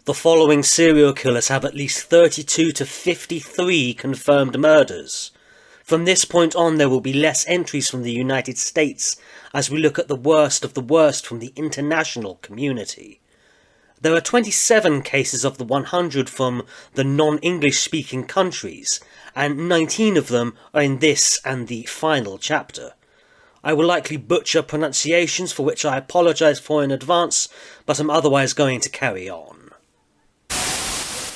The following serial killers have at least 32 to 53 confirmed murders. From this point on, there will be less entries from the United States as we look at the worst of the worst from the international community. There are 27 cases of the 100 from the non-English speaking countries, and 19 of them are in this and the final chapter. I will likely butcher pronunciations, for which I apologise for in advance, but I'm otherwise going to carry on.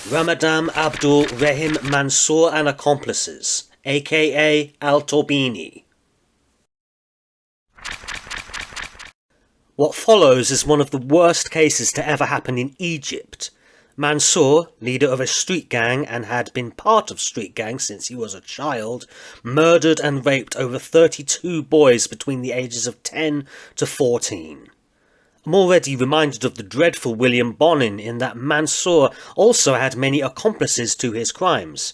Ramadan, Abdul, Rahim, Mansour and accomplices, aka Tourbini. What follows is one of the worst cases to ever happen in Egypt. Mansour, leader of a street gang and had been part of street gangs since he was a child, murdered and raped over 32 boys between the ages of 10 to 14. I'm already reminded of the dreadful William Bonin in that Mansour also had many accomplices to his crimes.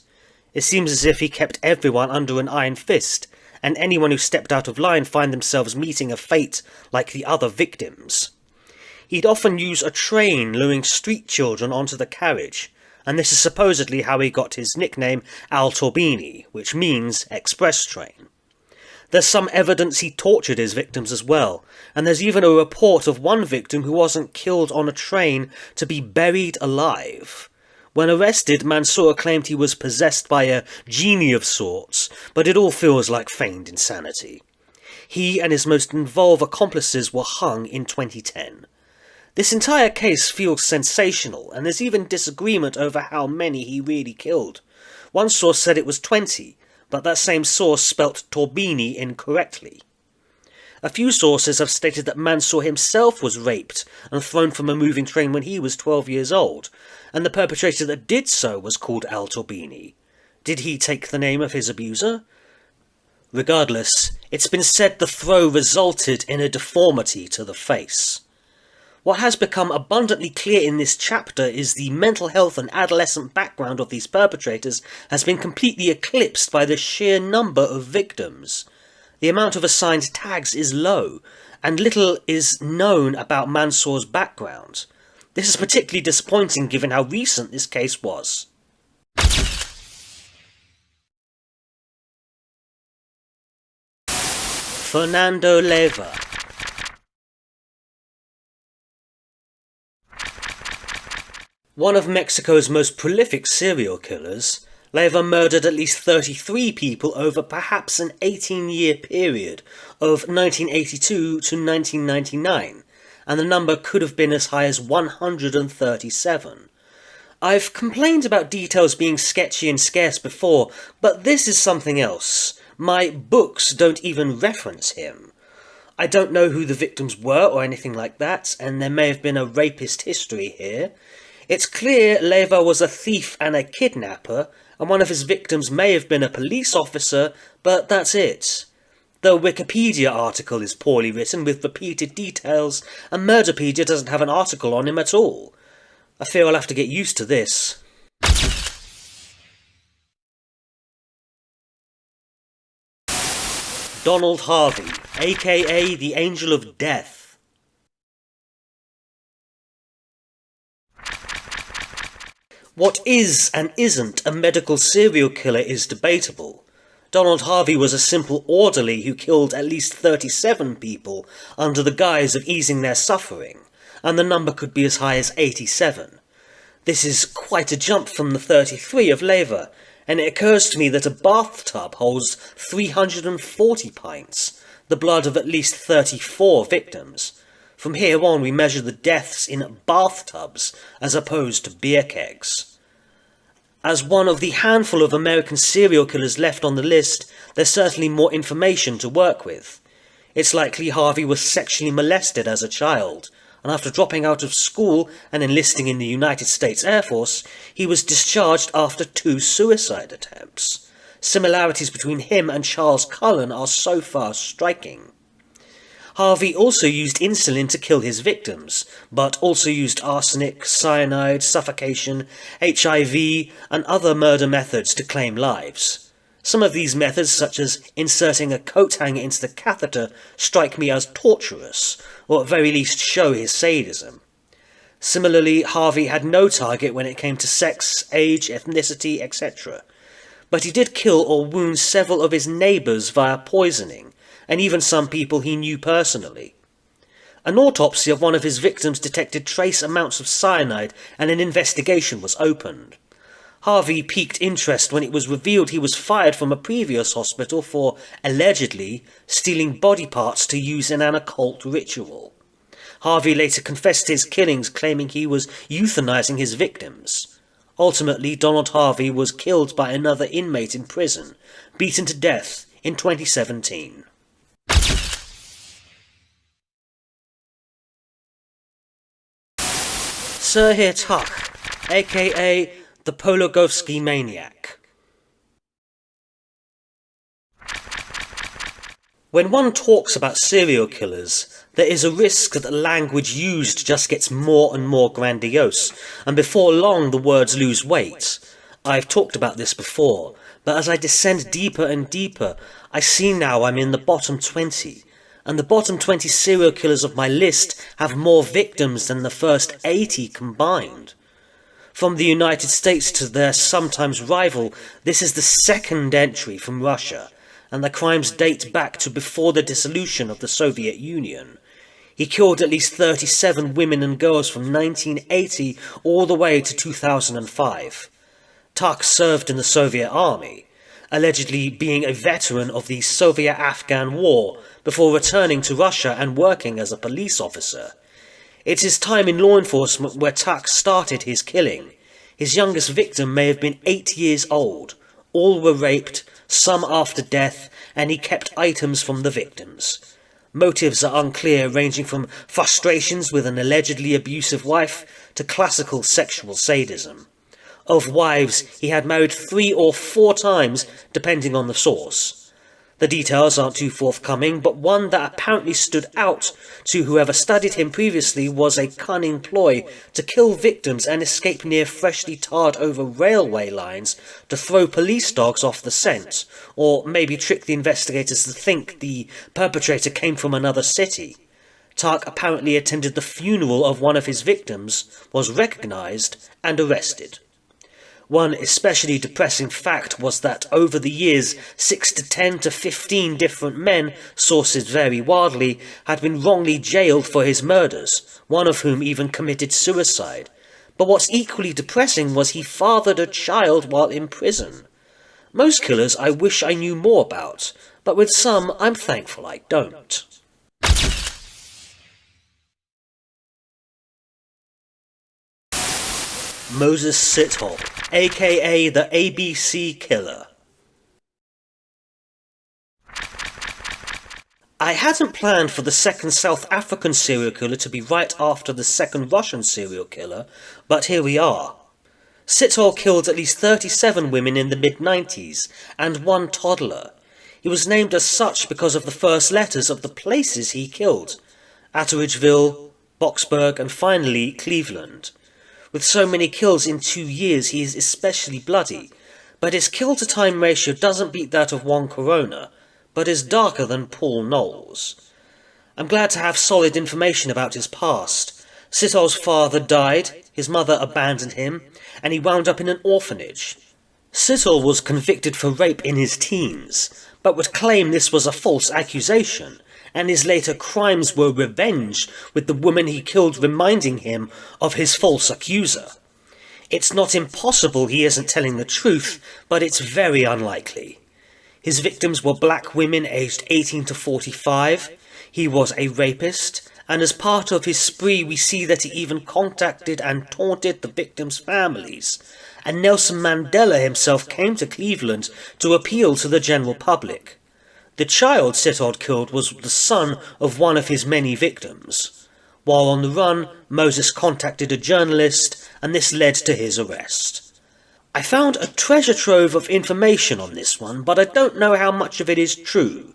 It seems as if he kept everyone under an iron fist, and anyone who stepped out of line find themselves meeting a fate like the other victims. He'd often use a train luring street children onto the carriage, and this is supposedly how he got his nickname Tourbini, which means express train. There's some evidence he tortured his victims as well, and there's even a report of one victim who wasn't killed on a train to be buried alive. When arrested, Mansour claimed he was possessed by a genie of sorts, but it all feels like feigned insanity. He and his most involved accomplices were hung in 2010. This entire case feels sensational, and there's even disagreement over how many he really killed. One source said it was 20, but that same source spelt Tourbini incorrectly. A few sources have stated that Mansour himself was raped and thrown from a moving train when he was 12 years old, and the perpetrator that did so was called Tourbini. Did he take the name of his abuser? Regardless, it's been said the throw resulted in a deformity to the face. What has become abundantly clear in this chapter is the mental health and adolescent background of these perpetrators has been completely eclipsed by the sheer number of victims. The amount of assigned tags is low, and little is known about Mansour's background. This is particularly disappointing given how recent this case was. Fernando Leyva. One of Mexico's most prolific serial killers, Leyva murdered at least 33 people over perhaps an 18-year period of 1982 to 1999, and the number could have been as high as 137. I've complained about details being sketchy and scarce before, but this is something else. My books don't even reference him. I don't know who the victims were or anything like that, and there may have been a rapist history here. It's clear Leyva was a thief and a kidnapper, and one of his victims may have been a police officer, but that's it. The Wikipedia article is poorly written with repeated details, and Murderpedia doesn't have an article on him at all. I fear I'll have to get used to this. Donald Harvey, aka the Angel of Death. What is and isn't a medical serial killer is debatable. Donald Harvey was a simple orderly who killed at least 37 people under the guise of easing their suffering, and the number could be as high as 87. This is quite a jump from the 33 of Leyva, and it occurs to me that a bathtub holds 340 pints, the blood of at least 34 victims. From here on, we measure the deaths in bathtubs as opposed to beer kegs. As one of the handful of American serial killers left on the list, there's certainly more information to work with. It's likely Harvey was sexually molested as a child, and after dropping out of school and enlisting in the United States Air Force, he was discharged after 2 suicide attempts. Similarities between him and Charles Cullen are so far striking. Harvey also used insulin to kill his victims, but also used arsenic, cyanide, suffocation, HIV, and other murder methods to claim lives. Some of these methods, such as inserting a coat hanger into the catheter, strike me as torturous, or at very least show his sadism. Similarly, Harvey had no target when it came to sex, age, ethnicity, etc. But he did kill or wound several of his neighbours via poisoning, and even some people he knew personally. An autopsy of one of his victims detected trace amounts of cyanide, and an investigation was opened. Harvey piqued interest when it was revealed he was fired from a previous hospital for, allegedly, stealing body parts to use in an occult ritual. Harvey later confessed his killings, claiming he was euthanizing his victims. Ultimately, Donald Harvey was killed by another inmate in prison, beaten to death in 2017. Serhiy Tkach, aka the Pologovsky Maniac. When one talks about serial killers, there is a risk that the language used just gets more and more grandiose, and before long the words lose weight. I've talked about this before, but as I descend deeper and deeper, I see now I'm in the bottom 20, and the bottom 20 serial killers of my list have more victims than the first 80 combined. From the United States to their sometimes rival, this is the second entry from Russia, and the crimes date back to before the dissolution of the Soviet Union. He killed at least 37 women and girls from 1980 all the way to 2005. Tkach served in the Soviet army, allegedly being a veteran of the Soviet-Afghan War before returning to Russia and working as a police officer. It's his time in law enforcement where Tkach started his killing. His youngest victim may have been 8 years old. All were raped, some after death, and he kept items from the victims. Motives are unclear, ranging from frustrations with an allegedly abusive wife to classical sexual sadism. Of wives, he had married 3 or 4 times, depending on the source. The details aren't too forthcoming, but one that apparently stood out to whoever studied him previously was a cunning ploy to kill victims and escape near freshly tarred over railway lines to throw police dogs off the scent, or maybe trick the investigators to think the perpetrator came from another city. Tkach apparently attended the funeral of one of his victims, was recognised and arrested. One especially depressing fact was that over the years 6 to 10 to 15 different men, sources vary wildly, had been wrongly jailed for his murders, one of whom even committed suicide. But what's equally depressing was he fathered a child while in prison. Most killers I wish I knew more about, but with some I'm thankful I don't. Moses Sithole, aka the ABC Killer. I hadn't planned for the second South African serial killer to be right after the second Russian serial killer, but here we are. Sithole killed at least 37 women in the mid-90s, and 1 toddler. He was named as such because of the first letters of the places he killed: Atteridgeville, Boxburg, and finally Cleveland. With so many kills in 2 years, he is especially bloody, but his kill-to-time ratio doesn't beat that of Wang Qiang, but is darker than Paul Knowles. I'm glad to have solid information about his past. Sithole's father died, his mother abandoned him, and he wound up in an orphanage. Sithole was convicted for rape in his teens, but would claim this was a false accusation, and his later crimes were revenge, with the woman he killed reminding him of his false accuser. It's not impossible he isn't telling the truth, but it's very unlikely. His victims were black women aged 18 to 45, he was a rapist, and as part of his spree we see that he even contacted and taunted the victims' families, and Nelson Mandela himself came to Cleveland to appeal to the general public. The child Sithole killed was the son of one of his many victims. While on the run, Moses contacted a journalist, and this led to his arrest. I found a treasure trove of information on this one, but I don't know how much of it is true.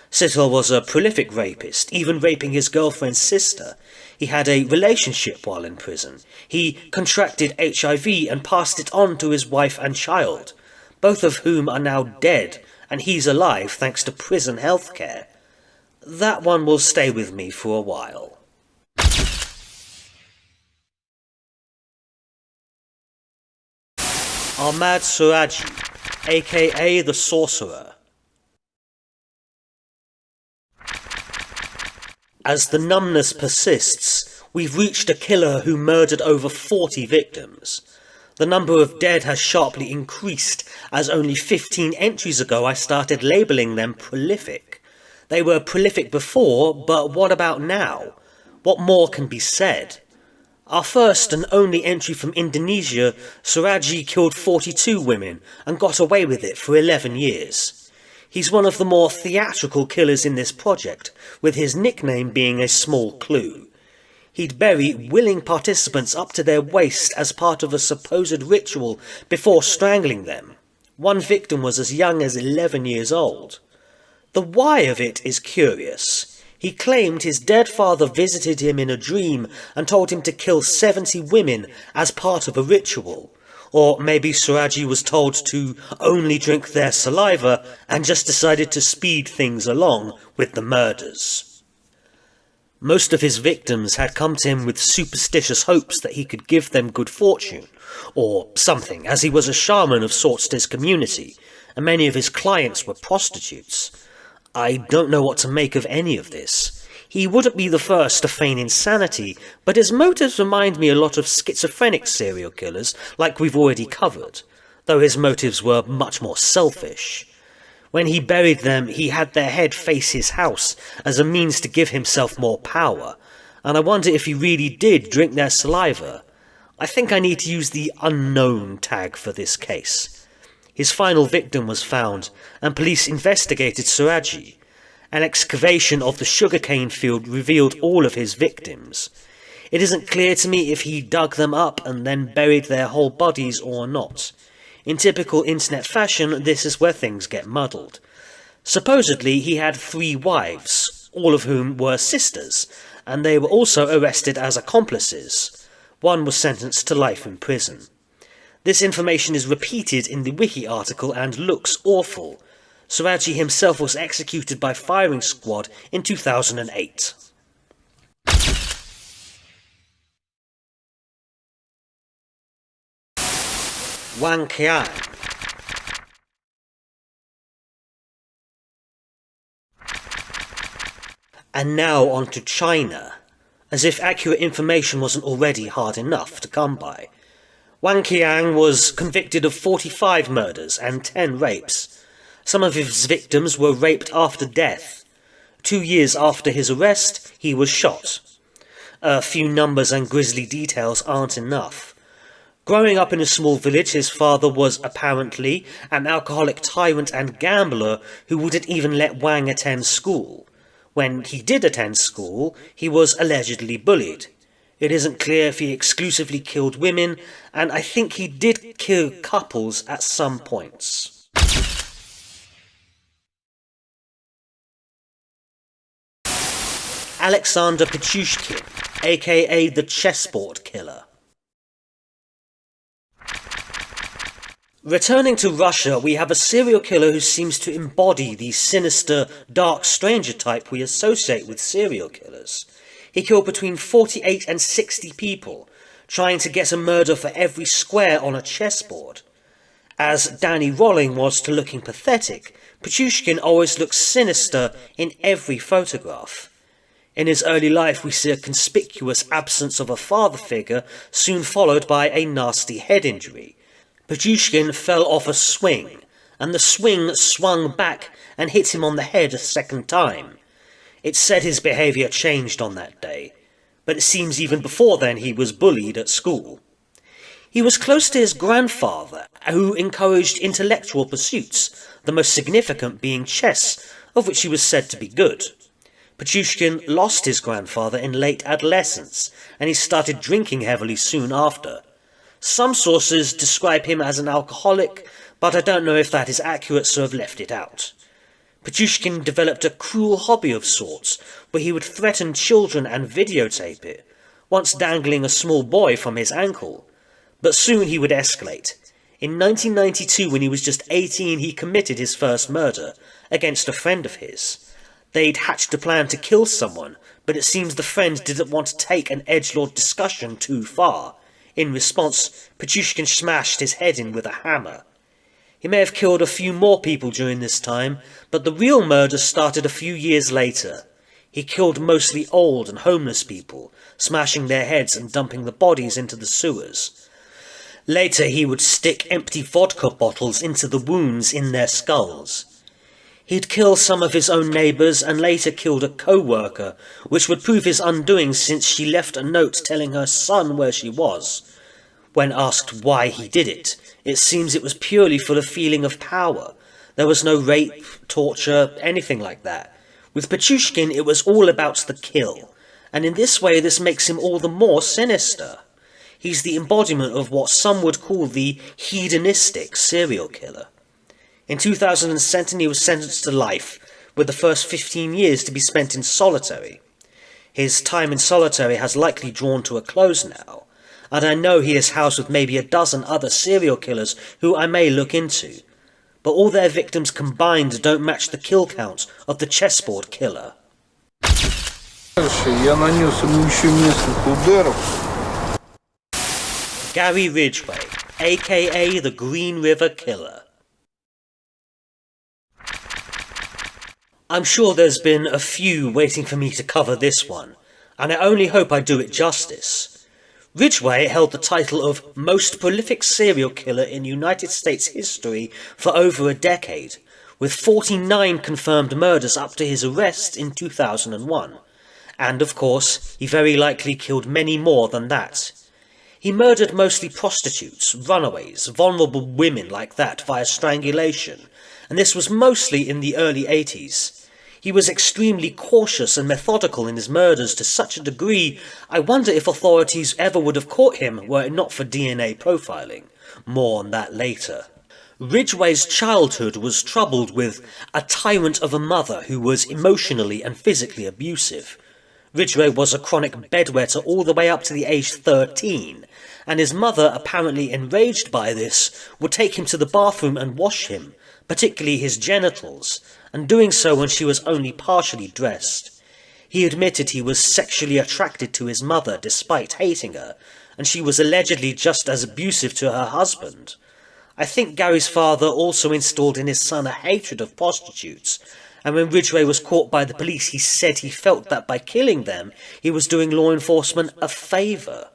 Sithole was a prolific rapist, even raping his girlfriend's sister. He had a relationship while in prison. He contracted HIV and passed it on to his wife and child, both of whom are now dead, and he's alive thanks to prison healthcare. That one will stay with me for a while. Ahmad Suradji, aka the Sorcerer. As the numbness persists, we've reached a killer who murdered over 40 victims. The number of dead has sharply increased, as only 15 entries ago I started labelling them prolific. They were prolific before, but what about now? What more can be said? Our first and only entry from Indonesia, Suradji killed 42 women and got away with it for 11 years. He's one of the more theatrical killers in this project, with his nickname being a small clue. He'd bury willing participants up to their waist as part of a supposed ritual before strangling them. One victim was as young as 11 years old. The why of it is curious. He claimed his dead father visited him in a dream and told him to kill 70 women as part of a ritual. Or maybe Suradji was told to only drink their saliva and just decided to speed things along with the murders. Most of his victims had come to him with superstitious hopes that he could give them good fortune, or something, as he was a shaman of sorts to his community, and many of his clients were prostitutes. I don't know what to make of any of this. He wouldn't be the first to feign insanity, but his motives remind me a lot of schizophrenic serial killers, like we've already covered, though his motives were much more selfish. When he buried them, he had their head face his house as a means to give himself more power, and I wonder if he really did drink their saliva. I think I need to use the unknown tag for this case. His final victim was found, and police investigated Suradji. An excavation of the sugarcane field revealed all of his victims. It isn't clear to me if he dug them up and then buried their whole bodies or not. In typical internet fashion, this is where things get muddled. Supposedly he had 3 wives, all of whom were sisters, and they were also arrested as accomplices. One was sentenced to life in prison. This information is repeated in the wiki article and looks awful. Suradji himself was executed by firing squad in 2008. Wang Qiang. And now on to China, as if accurate information wasn't already hard enough to come by. Wang Qiang was convicted of 45 murders and 10 rapes. Some of his victims were raped after death. 2 years after his arrest, he was shot. A few numbers and grisly details aren't enough. Growing up in a small village, his father was apparently an alcoholic tyrant and gambler who wouldn't even let Wang attend school. When he did attend school, he was allegedly bullied. It isn't clear if he exclusively killed women, and I think he did kill couples at some points. Alexander Pichushkin, aka the Chessboard Killer. Returning to Russia, we have a serial killer who seems to embody the sinister, dark stranger type we associate with serial killers. He killed between 48 and 60 people, trying to get a murder for every square on a chessboard. As Danny Rolling was to looking pathetic, Pichushkin always looks sinister in every photograph. In his early life, we see a conspicuous absence of a father figure, soon followed by a nasty head injury. Pichushkin fell off a swing, and the swing swung back and hit him on the head a second time. It's said his behaviour changed on that day, but it seems even before then he was bullied at school. He was close to his grandfather, who encouraged intellectual pursuits, the most significant being chess, of which he was said to be good. Pichushkin lost his grandfather in late adolescence, and he started drinking heavily soon after. Some sources describe him as an alcoholic, but I don't know if that is accurate, so I've left it out. Pichushkin developed a cruel hobby of sorts, where he would threaten children and videotape it, once dangling a small boy from his ankle. But soon he would escalate. In 1992, when he was just 18, he committed his first murder, against a friend of his. They'd hatched a plan to kill someone, but it seems the friend didn't want to take an edgelord discussion too far. In response, Pichushkin smashed his head in with a hammer. He may have killed a few more people during this time, but the real murder started a few years later. He killed mostly old and homeless people, smashing their heads and dumping the bodies into the sewers. Later he would stick empty vodka bottles into the wounds in their skulls. He'd kill some of his own neighbours and later killed a co-worker, which would prove his undoing since she left a note telling her son where she was. When asked why he did it, it seems it was purely for the feeling of power. There was no rape, torture, anything like that. With Pichushkin it was all about the kill, and in this way this makes him all the more sinister. He's the embodiment of what some would call the hedonistic serial killer. In 2007 he was sentenced to life, with the first 15 years to be spent in solitary. His time in solitary has likely drawn to a close now, and I know he is housed with maybe a dozen other serial killers who I may look into, but all their victims combined don't match the kill count of the Chessboard killer. Gary Ridgeway, aka the Green River Killer. I'm sure there's been a few waiting for me to cover this one, and I only hope I do it justice. Ridgeway held the title of most prolific serial killer in United States history for over a decade, with 49 confirmed murders up to his arrest in 2001. And of course, he very likely killed many more than that. He murdered mostly prostitutes, runaways, vulnerable women like that via strangulation, and this was mostly in the early 80s. He was extremely cautious and methodical in his murders to such a degree, I wonder if authorities ever would have caught him were it not for DNA profiling. More on that later. Ridgeway's childhood was troubled with a tyrant of a mother who was emotionally and physically abusive. Ridgeway was a chronic bedwetter all the way up to the age 13, and his mother, apparently enraged by this, would take him to the bathroom and wash him, particularly his genitals, and doing so when she was only partially dressed. He admitted he was sexually attracted to his mother despite hating her, and she was allegedly just as abusive to her husband. I think Gary's father also installed in his son a hatred of prostitutes, and when Ridgeway was caught by the police he said he felt that by killing them he was doing law enforcement a favour.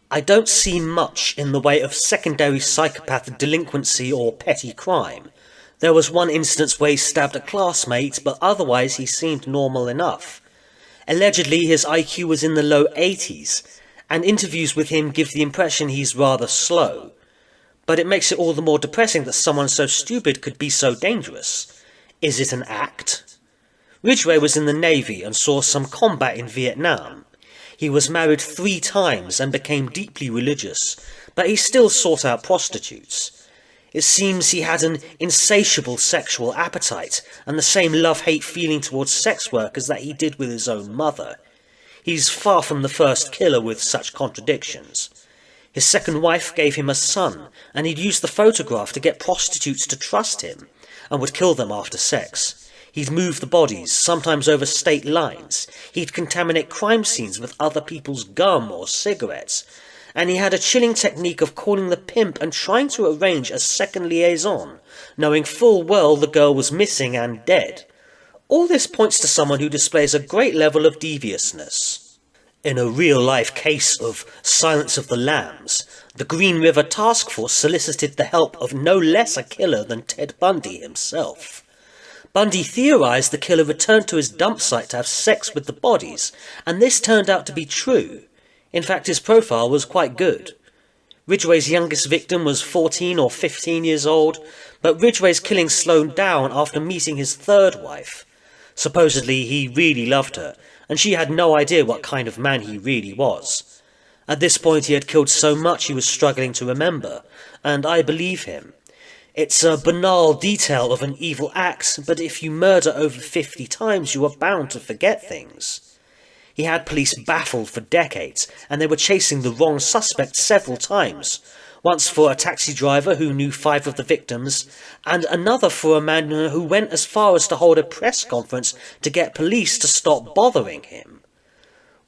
I don't see much in the way of secondary psychopath delinquency or petty crime. There was one instance where he stabbed a classmate, but otherwise he seemed normal enough. Allegedly his IQ was in the low 80s, and interviews with him give the impression he's rather slow. But it makes it all the more depressing that someone so stupid could be so dangerous. Is it an act? Ridgeway was in the Navy and saw some combat in Vietnam. He was married 3 times and became deeply religious, but he still sought out prostitutes. It seems he had an insatiable sexual appetite and the same love-hate feeling towards sex workers that he did with his own mother. He's far from the first killer with such contradictions. His second wife gave him a son, and he'd used the photograph to get prostitutes to trust him, and would kill them after sex. He'd move the bodies, sometimes over state lines. He'd contaminate crime scenes with other people's gum or cigarettes. And he had a chilling technique of calling the pimp and trying to arrange a second liaison, knowing full well the girl was missing and dead. All this points to someone who displays a great level of deviousness. In a real-life case of Silence of the Lambs, the Green River Task Force solicited the help of no less a killer than Ted Bundy himself. Bundy theorized the killer returned to his dump site to have sex with the bodies, and this turned out to be true. In fact, his profile was quite good. Ridgeway's youngest victim was 14 or 15 years old, but Ridgeway's killing slowed down after meeting his third wife. Supposedly he really loved her, and she had no idea what kind of man he really was. At this point he had killed so much he was struggling to remember, and I believe him. It's a banal detail of an evil act, but if you murder over 50 times you are bound to forget things. He had police baffled for decades, and they were chasing the wrong suspect several times. Once for a taxi driver who knew 5 of the victims, and another for a man who went as far as to hold a press conference to get police to stop bothering him.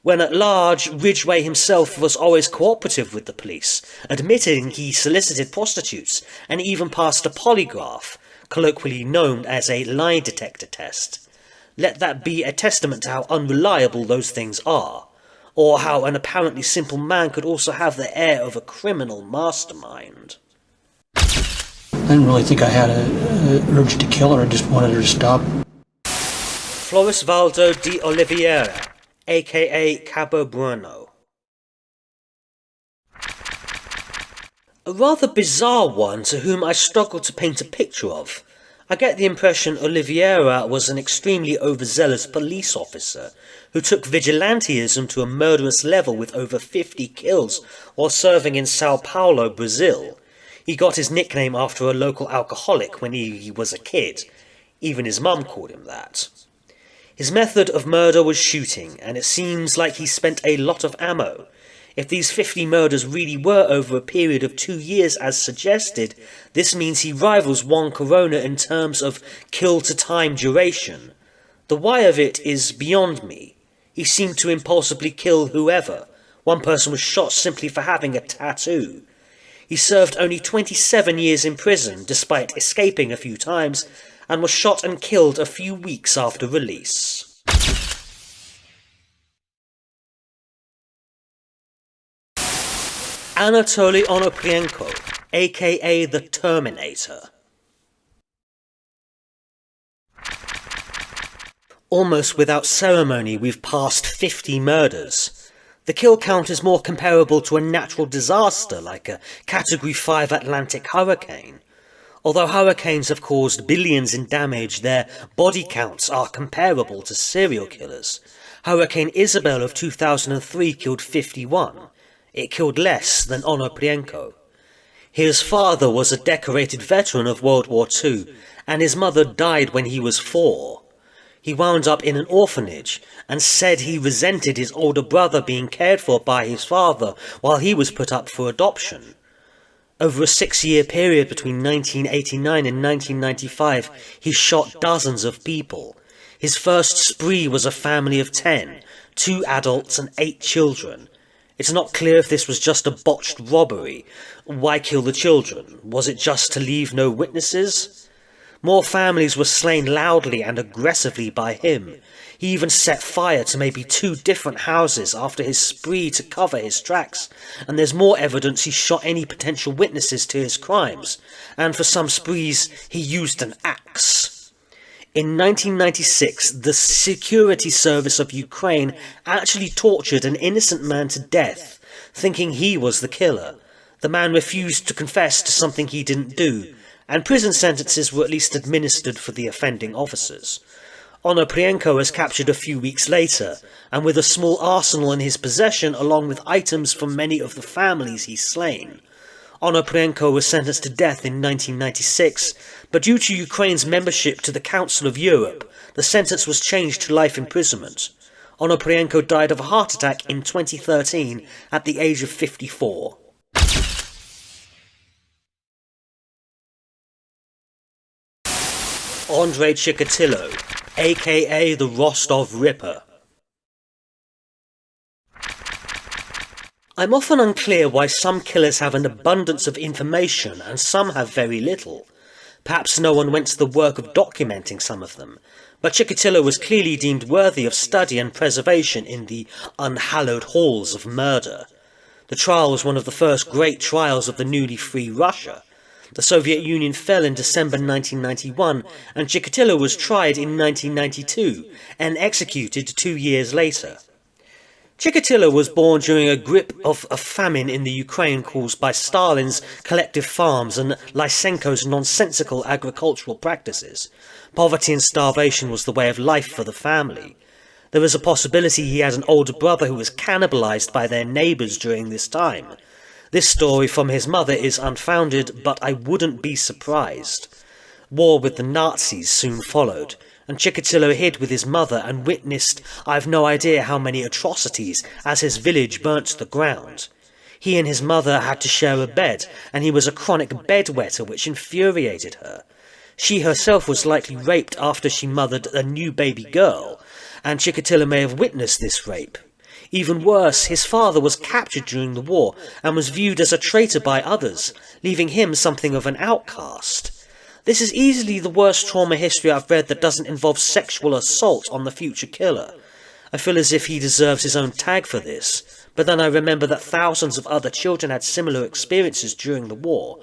When at large, Ridgeway himself was always cooperative with the police, admitting he solicited prostitutes and even passed a polygraph, colloquially known as a lie detector test. Let that be a testament to how unreliable those things are, or how an apparently simple man could also have the air of a criminal mastermind. I didn't really think I had an urge to kill her, I just wanted her to stop. Florisvaldo de Oliveira, aka Cabo Bruno. A rather bizarre one to whom I struggle to paint a picture of. I get the impression Oliveira was an extremely overzealous police officer who took vigilantism to a murderous level with over 50 kills while serving in Sao Paulo, Brazil. He got his nickname after a local alcoholic when he was a kid. Even his mum called him that. His method of murder was shooting, and it seems like he spent a lot of ammo. If these 50 murders really were over a period of 2 years as suggested, this means he rivals Wang Qiang in terms of kill-to-time duration. The why of it is beyond me. He seemed to impulsively kill whoever. One person was shot simply for having a tattoo. He served only 27 years in prison, despite escaping a few times, and was shot and killed a few weeks after release. Anatoly Onoprienko, aka the Terminator. Almost without ceremony, we've passed 50 murders. The kill count is more comparable to a natural disaster like a Category 5 Atlantic hurricane. Although hurricanes have caused billions in damage, their body counts are comparable to serial killers. Hurricane Isabel of 2003 killed 51. It killed less than Onoprienko. His father was a decorated veteran of World War II, and his mother died when he was 4. He wound up in an orphanage, and said he resented his older brother being cared for by his father while he was put up for adoption. Over a 6-year period between 1989 and 1995, he shot dozens of people. His first spree was a family of 10, 2 adults and 8 children. It's not clear if this was just a botched robbery. Why kill the children? Was it just to leave no witnesses? More families were slain loudly and aggressively by him. He even set fire to maybe 2 different houses after his spree to cover his tracks, and there's more evidence he shot any potential witnesses to his crimes, and for some sprees he used an axe. In 1996, the Security Service of Ukraine actually tortured an innocent man to death, thinking he was the killer. The man refused to confess to something he didn't do, and prison sentences were at least administered for the offending officers. Onoprienko was captured a few weeks later, and with a small arsenal in his possession along with items from many of the families he's slain. Onoprienko was sentenced to death in 1996, but due to Ukraine's membership to the Council of Europe, the sentence was changed to life imprisonment. Onoprienko died of a heart attack in 2013 at the age of 54. Andrei Chikatilo, aka the Rostov Ripper. I'm often unclear why some killers have an abundance of information and some have very little. Perhaps no one went to the work of documenting some of them, but Chikatilo was clearly deemed worthy of study and preservation in the unhallowed halls of murder. The trial was one of the first great trials of the newly free Russia. The Soviet Union fell in December 1991, and Chikatilo was tried in 1992 and executed 2 years later. Chikatilo was born during a grip of a famine in the Ukraine caused by Stalin's collective farms and Lysenko's nonsensical agricultural practices. Poverty and starvation was the way of life for the family. There was a possibility he had an older brother who was cannibalized by their neighbors during this time. This story from his mother is unfounded, but I wouldn't be surprised. War with the Nazis soon followed, and Chikatilo hid with his mother and witnessed I've no idea how many atrocities as his village burnt to the ground. He and his mother had to share a bed, and he was a chronic bedwetter which infuriated her. She herself was likely raped after she mothered a new baby girl, and Chikatilo may have witnessed this rape. Even worse, his father was captured during the war and was viewed as a traitor by others, leaving him something of an outcast. This is easily the worst trauma history I've read that doesn't involve sexual assault on the future killer. I feel as if he deserves his own tag for this, but then I remember that thousands of other children had similar experiences during the war.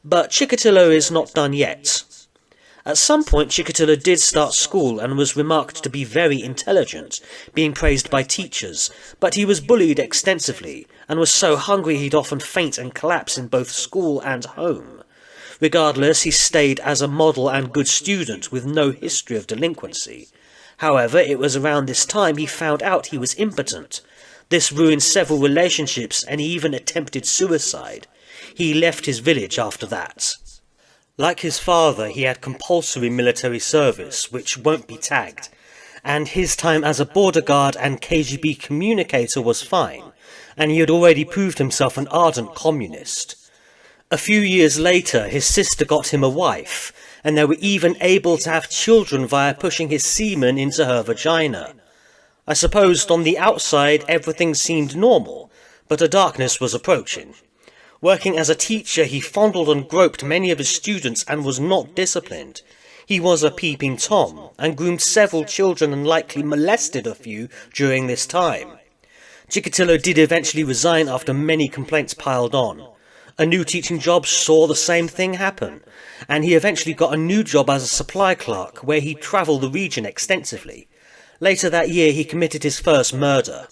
But Chikatilo is not done yet. At some point, Chikatilo did start school and was remarked to be very intelligent, being praised by teachers, but he was bullied extensively, and was so hungry he'd often faint and collapse in both school and home. Regardless, he stayed as a model and good student with no history of delinquency. However, it was around this time he found out he was impotent. This ruined several relationships, and he even attempted suicide. He left his village after that. Like his father, he had compulsory military service, which won't be tagged, and his time as a border guard and KGB communicator was fine, and he had already proved himself an ardent communist. A few years later, his sister got him a wife, and they were even able to have children via pushing his semen into her vagina. I suppose on the outside everything seemed normal, but a darkness was approaching. Working as a teacher, he fondled and groped many of his students and was not disciplined. He was a peeping Tom, and groomed several children and likely molested a few during this time. Chikatilo did eventually resign after many complaints piled on. A new teaching job saw the same thing happen, and he eventually got a new job as a supply clerk, where he travelled the region extensively. Later that year, he committed his first murder.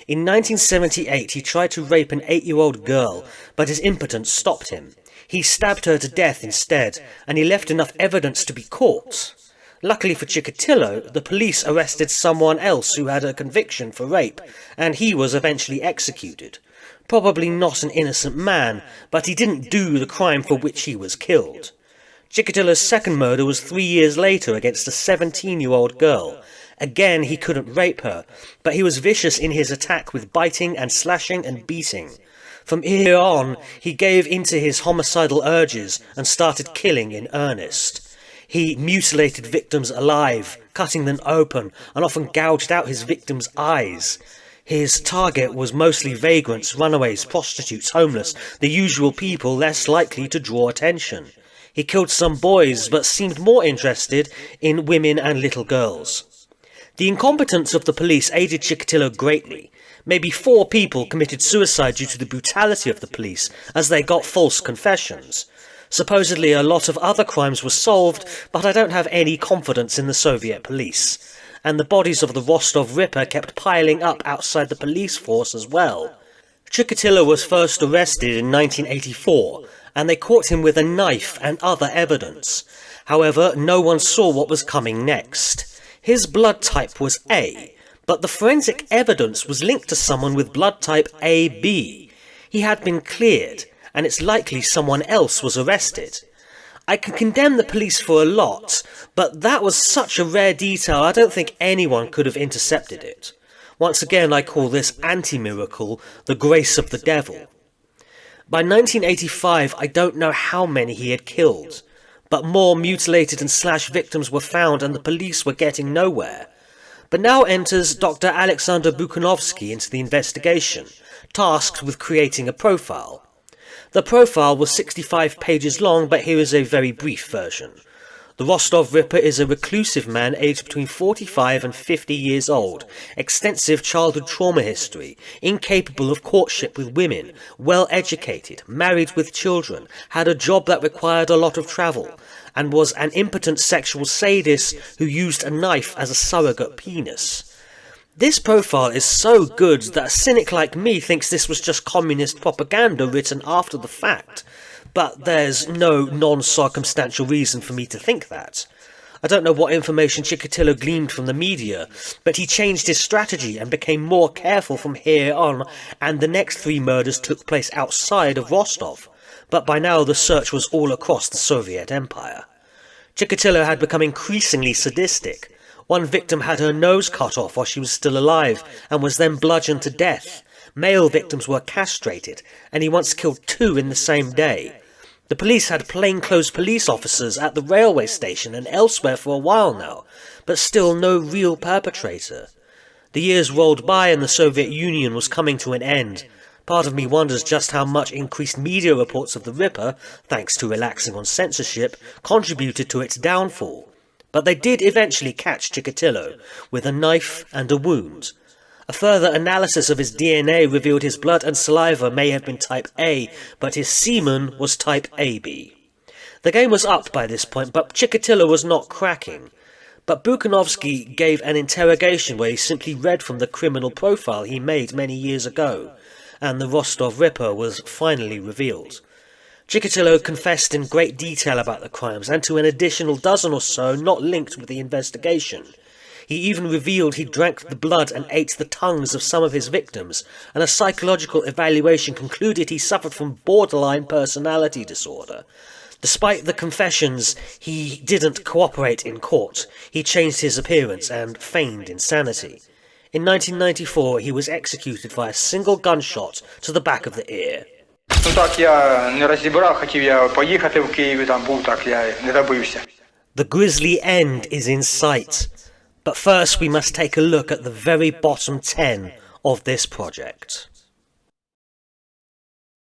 In 1978, he tried to rape an 8-year-old girl, but his impotence stopped him. He stabbed her to death instead, and he left enough evidence to be caught. Luckily for Chikatilo, the police arrested someone else who had a conviction for rape, and he was eventually executed. Probably not an innocent man, but he didn't do the crime for which he was killed. Chikatilo's second murder was 3 years later against a 17-year-old girl. Again, he couldn't rape her, but he was vicious in his attack with biting and slashing and beating. From here on, he gave into his homicidal urges and started killing in earnest. He mutilated victims alive, cutting them open, and often gouged out his victims' eyes. His target was mostly vagrants, runaways, prostitutes, homeless, the usual people less likely to draw attention. He killed some boys, but seemed more interested in women and little girls. The incompetence of the police aided Chikatilo greatly. Maybe 4 people committed suicide due to the brutality of the police, as they got false confessions. Supposedly a lot of other crimes were solved, but I don't have any confidence in the Soviet police. And the bodies of the Rostov Ripper kept piling up outside the police force as well. Chikatilo was first arrested in 1984, and they caught him with a knife and other evidence. However, no one saw what was coming next. His blood type was A, but the forensic evidence was linked to someone with blood type AB. He had been cleared, and it's likely someone else was arrested. I can condemn the police for a lot, but that was such a rare detail I don't think anyone could have intercepted it. Once again, I call this anti-miracle the grace of the devil. By 1985, I don't know how many he had killed, but more mutilated and slashed victims were found and the police were getting nowhere. But now enters Dr. Alexander Butushkin into the investigation, tasked with creating a profile. The profile was 65 pages long, but here is a very brief version. The Rostov Ripper is a reclusive man aged between 45 and 50 years old, extensive childhood trauma history, incapable of courtship with women, well educated, married with children, had a job that required a lot of travel, and was an impotent sexual sadist who used a knife as a surrogate penis. This profile is so good that a cynic like me thinks this was just communist propaganda written after the fact. But there's no non-circumstantial reason for me to think that. I don't know what information Chikatilo gleaned from the media, but he changed his strategy and became more careful from here on, and the next 3 murders took place outside of Rostov. But by now the search was all across the Soviet Empire. Chikatilo had become increasingly sadistic. One victim had her nose cut off while she was still alive, and was then bludgeoned to death. Male victims were castrated, and he once killed 2 in the same day. The police had plainclothes police officers at the railway station and elsewhere for a while now, but still no real perpetrator. The years rolled by and the Soviet Union was coming to an end. Part of me wonders just how much increased media reports of the Ripper, thanks to relaxing on censorship, contributed to its downfall. But they did eventually catch Chikatilo, with a knife and a wound. A further analysis of his DNA revealed his blood and saliva may have been type A, but his semen was type AB. The game was up by this point, but Chikatilo was not cracking. But Butushkin gave an interrogation where he simply read from the criminal profile he made many years ago, and the Rostov Ripper was finally revealed. Chikatilo confessed in great detail about the crimes, and to an additional dozen or so not linked with the investigation. He even revealed he drank the blood and ate the tongues of some of his victims, and a psychological evaluation concluded he suffered from borderline personality disorder. Despite the confessions, he didn't cooperate in court. He changed his appearance and feigned insanity. In 1994, he was executed by a single gunshot to the back of the ear. The grisly end is in sight. But first we must take a look at the very bottom 10 of this project.